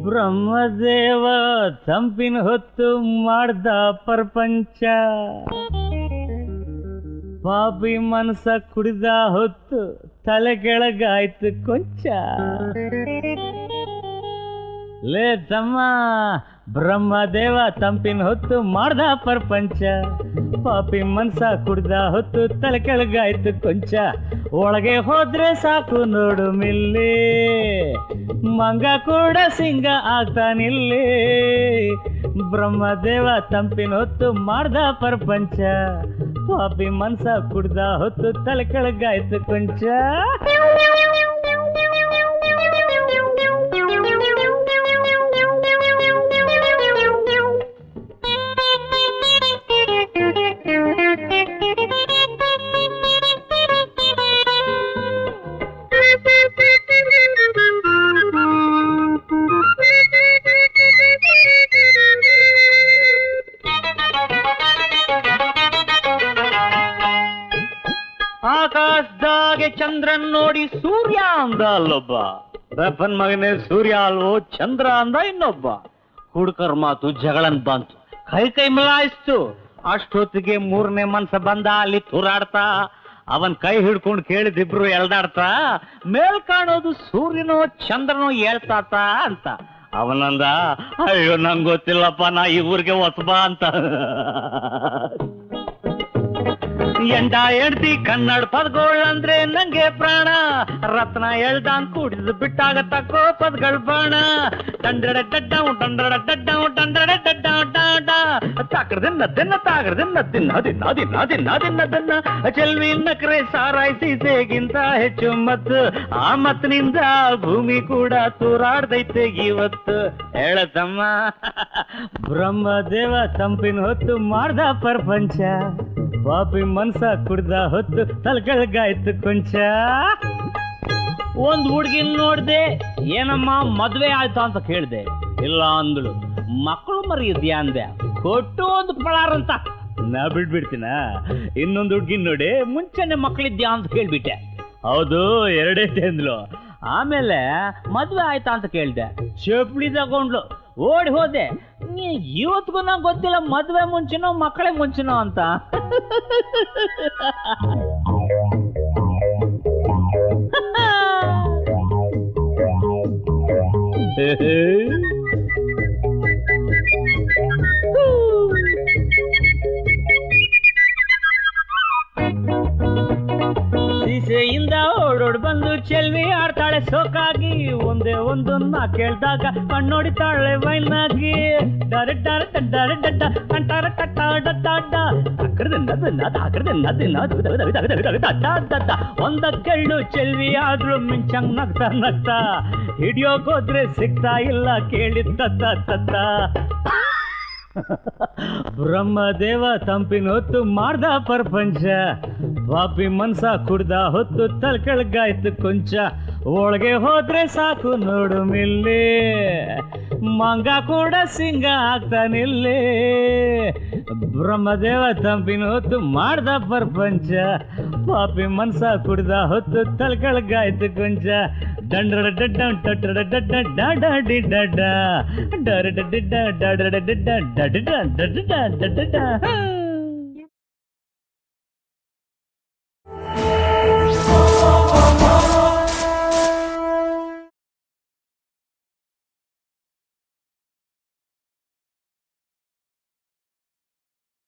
ಬ್ರಹ್ಮದೇವ ತಂಪಿನ ಹೊತ್ತು ಮಾಡ್ದ ಪ್ರಪಂಚ, ಪಾಪಿ ಮನಸ ಕುಡಿದ ಹೊತ್ತು ತಲೆ ಕೆಳಗಾಯ್ತು ಕೊಂಚ. ಲೇ ತಮ್ಮ, ಬ್ರಹ್ಮದೇವ ತಂಪಿನ ಹೊತ್ತು ಮಾಡ್ದ ಪ್ರಪಂಚ, ಪಾಪಿ ಮನ್ಸ ಕುಡ್ದ ಹೊತ್ತು ತಲೆ ಕೆಳಗಾಯ್ತು ಕೊಂಚ. ಒಳಗೆ ಹೋದ್ರೆ ಸಾಕು ನೋಡು ಮಿಲ್ಲಿ, ಮಂಗ ಕೂಡ ಸಿಂಗ ಆಗ್ತಾನಿಲ್ಲಿ. ಬ್ರಹ್ಮದೇವ ತಂಪಿನ ಹೊತ್ತು ಮಾಡ್ದ ಪ್ರಪಂಚ, ಪಾಪಿ ಮನ್ಸ ಕುಡ್ದ ಹೊತ್ತು ತಲೆ ಕೆಳಗಾಯ್ತು ಕೊಂಚ. ಆಕಾಶದಾಗೆ ಚಂದ್ರನ್ ನೋಡಿ ಸೂರ್ಯ ಅಂದ ಅಲ್ಲೊಬ್ಬ, ರಪ್ಪನ್ ಮಗನೇ ಸೂರ್ಯ ಅಲ್ವೋ ಚಂದ್ರ ಅಂದ ಇನ್ನೊಬ್ಬ. ಹುಡುಕರ್ ಮಾತು ಜಗಳನ್ ಬಂತು, ಕೈ ಕೈ ಮಿಲಾಯಿಸ್ತು. ಅಷ್ಟೊತ್ತಿಗೆ ಮೂರನೇ ಮನ್ಸ ಬಂದ ಅಲ್ಲಿ ತೂರಾಡ್ತಾ. ಅವನ್ ಕೈ ಹಿಡ್ಕೊಂಡು ಕೇಳಿದಿಬ್ರು ಎಳ್ದಾಡ್ತಾ, ಮೇಲ್ ಕಾಣೋದು ಸೂರ್ಯನೋ ಚಂದ್ರನೋ ಹೇಳ್ತಾತ ಅಂತ. ಅವನಂದ, ಅಯ್ಯೋ ನಂಗೆ ಗೊತ್ತಿಲ್ಲಪ್ಪ, ನಾ ಈ ಊರಿಗೆ ಹೊಸಬಾ ಅಂತ. ಎಂಡ ಎಡ್ತಿ ಕನ್ನಡ ಪದಗಳಂದ್ರೆ ನಂಗೆ ಪ್ರಾಣ, ರತ್ನ ಎಳ್ದಾನ್ ಕುಡಿದು ಬಿಟ್ಟಾಗ ತಕ್ಕೋ ಪದಗಳ ಬಾಣ. ಡಂಡಡ ಡಡ್ಡಾವ್ ಡಂಡಡ ಡಡ್ಡಾವ್ ಡಂಡಡ ಡಡ್ಡಾವ್ ಡಾಡ ತಾಕರ್ದಿನ್ನ ದಿನ್ನ ತಾಕರ್ದಿನ್ನ ದಿನ್ನ ದಿನ್ನ ದಿನ್ನ ದಿನ್ನ ದಿನ್ನ ದಿನ್ನ. ಚೆಲ್ವಿ ನಕ್ರೆ ಸಾರಾಯಿಸಿ ಸೇಗಿಂತ ಹೆಚ್ಚು ಮತ್ತು, ಆ ಮತ್ತಿನಿಂದ ಭೂಮಿ ಕೂಡ ತೂರಾಡ್ದೈತೆ ಇವತ್ತು. ಹೇಳತಮ್ಮ, ಬ್ರಹ್ಮದೇವ ತಂಪಿನ ಹೊತ್ತು ಮಾಡ್ದ ಪ್ರಪಂಚ, ಪಾಪಿ ಮನ್ಸ ಕುಡ್ದ ಹೊತ್ತು ತಲೆಕೆಳಗಾಯ್ತು ಕೊಂಚ. ಒಂದ್ ಹುಡ್ಗಿನ್ ನೋಡ್ದೆ, ಏನಮ್ಮ ಮದ್ವೆ ಆಯ್ತಾ ಅಂತ ಕೇಳ್ದೆ. ಇಲ್ಲ ಅಂದಳು. ಮಕ್ಕಳು ಮರಿ ಇದ್ಯಾ ಅಂದೆ. ಕೊಟ್ಟು ಒಂದು ಪಳಾರಂತ. ನಾ ಬಿಡ್ಬಿಡ್ತೀನ. ಇನ್ನೊಂದು ಹುಡ್ಗಿನ್ ನೋಡಿ, ಮುಂಚೆನೆ ಮಕ್ಕಳಿದ್ಯಾ ಅಂತ ಕೇಳ್ಬಿಟ್ಟೆ. ಹೌದು, ಎರಡೈತೆ ಅಂದ್ಲು. ಆಮೇಲೆ ಮದ್ವೆ ಆಯ್ತಾ ಅಂತ ಕೇಳ್ದೆ. ಚಪ್ಪಲಿ ತಗೊಂಡ್ಲು. ಓಡಿ ಹೋದೆ. ಇವತ್ತಿಗೂ ನಂಗೆ ಗೊತ್ತಿಲ್ಲ ಮದ್ವೆ ಮುಂಚೆನೋ ಮಕ್ಕಳೇ ಮುಂಚೆನೋ ಅಂತ. ಸೀಸೆಯಿಂದ ಓಡೋಡ್ ಬಂದು ಚೆಲ್ವಿ ಆಡ್ತಾಳೆ ಸೋಕಾಗಿ. ಒಂದೇ ಒಂದನ್ನ ಕೇಳ್ದಾಗ ಕಣ್ಣೊಡಿತಾಳೆ ವೈನಾಗಿ. ಒಂದಕ್ಕೆಳ್ಳು ಚೆಲ್ವಿ ಆದ್ರೂ ಮಿಂಚಂಗ್ ನಗ್ತಾ ನಗ್ತಾ. ಹಿಡಿಯೋಕೋದ್ರೆ ಸಿಗ್ತಾ ಇಲ್ಲ ಕೇಳಿದ್ದ ತತ್ತ. ಬ್ರಹ್ಮದೇವ ತಂಪಿನ ಹೊತ್ತು ಮಾಡ್ದ ಪ್ರಪಂಚ, ಪಾಪಿ ಮನ್ಸ ಕುಡ್ದ ಹೊತ್ತು ತಲೆ ಕೆಳಗಾಯ್ತು ಕೊಂಚ. ಒಳಗೆ ಹೋದ್ರೆ ಸಾಕು ನೋಡು ಮಿಲ್ಲಿ, ಮಂಗ ಕೂಡ ಸಿಂಗ ಆಗ್ತಾನಿಲ್ಲಿ. ಬ್ರಹ್ಮದೇವ ತಂಪಿನ ಹೊತ್ತು ಮಾಡ್ದ ಪ್ರಪಂಚ, ಪಾಪಿ ಮನ್ಸ ಕುಡ್ದ ಹೊತ್ತು ತಲೆ ಕೆಳಗಾಯ್ತು ಕೊಂಚ. ಡಂಡಡ ಡಡ್ಡ ಡಡ್ಡ ಡಡ್ಡ ಡಾಡಿ ಡಡ್ಡ ಡಡ ಡಡ್ಡ ಡಡ ಡಡ್ಡ ಡಡ್ಡ ಡಡ್ಡ.